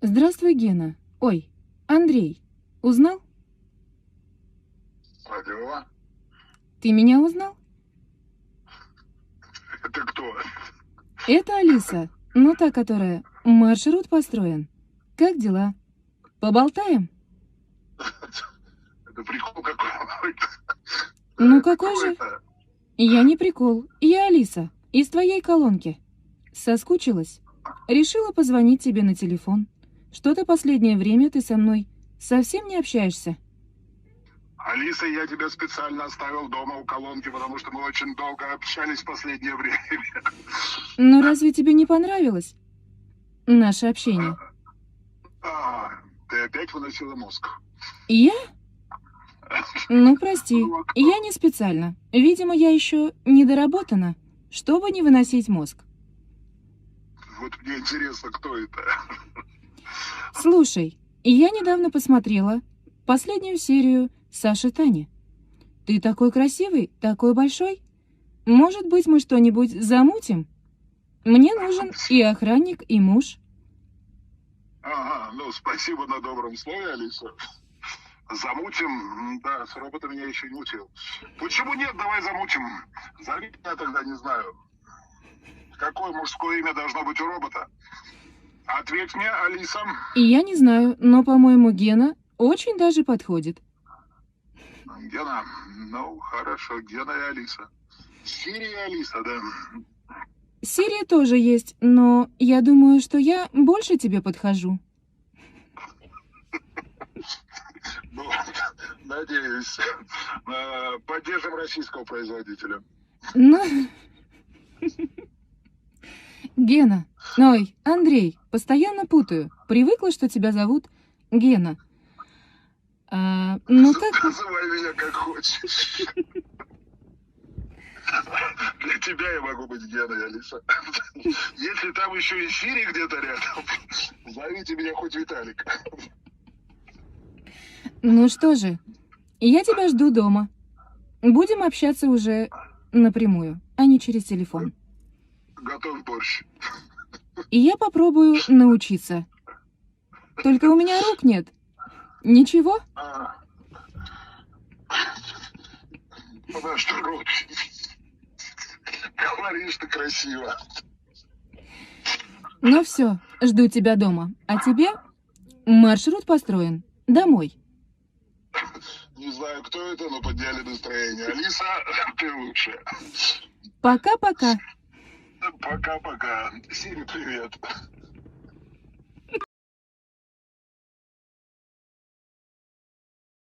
Здравствуй, Гена. Ой, Андрей. Узнал? Алло, Ты меня узнал? это кто? Это Алиса. Ну, та, которая маршрут построен. Как дела? Поболтаем? Это прикол какой-то. Ну, какой Кто же? это? Я не прикол. Я Алиса. Из твоей колонки. Соскучилась? Решила позвонить тебе на телефон. Что-то последнее время ты со мной совсем не общаешься. Алиса, я тебя специально оставил дома у колонки, потому что мы очень долго общались в последнее время. Ну, разве тебе не понравилось наше общение? Ты опять выносила мозг. Я? Ну, прости, Ну, а я не специально. Видимо, я еще недоработана, чтобы не выносить мозг. вот мне интересно, кто это? Слушай, я недавно посмотрела последнюю серию Саши Тани. Ты такой красивый, такой большой. Может быть, мы что-нибудь замутим? Мне нужен и охранник, и муж. Ага, ну спасибо на добром слове, Алиса. Замутим, да, с роботом меня еще не учил. Почему нет, давай замутим. Зови меня тогда, не знаю. Какое мужское имя должно быть у робота? Ответь мне, Алиса. И я не знаю, но, по-моему, Гена очень даже подходит. Гена, ну хорошо, Гена и Алиса. Сири и Алиса, да. Сирия тоже есть, но я думаю, что я больше тебе подхожу. Ну, надеюсь. Поддержим российского производителя. Ну, Гена. Ой, Андрей, постоянно путаю. Привыкла, что тебя зовут Гена. Ну как? Называй меня как хочешь. Для тебя я могу быть Геной, Алиса. Если там еще и Сири где-то рядом, зовите меня хоть Виталик. Ну что же, я тебя жду дома. Будем общаться уже напрямую, а не через телефон. Готов борщ. И я попробую научиться. Только у меня рук нет. Ничего? Подожди, рот. Говоришь ты красиво. Ну все, жду тебя дома. А тебе маршрут построен. Домой. Не знаю, кто это, но подняли настроение. Алиса, ты лучшая. Пока-пока. Пока-пока. Сири, привет.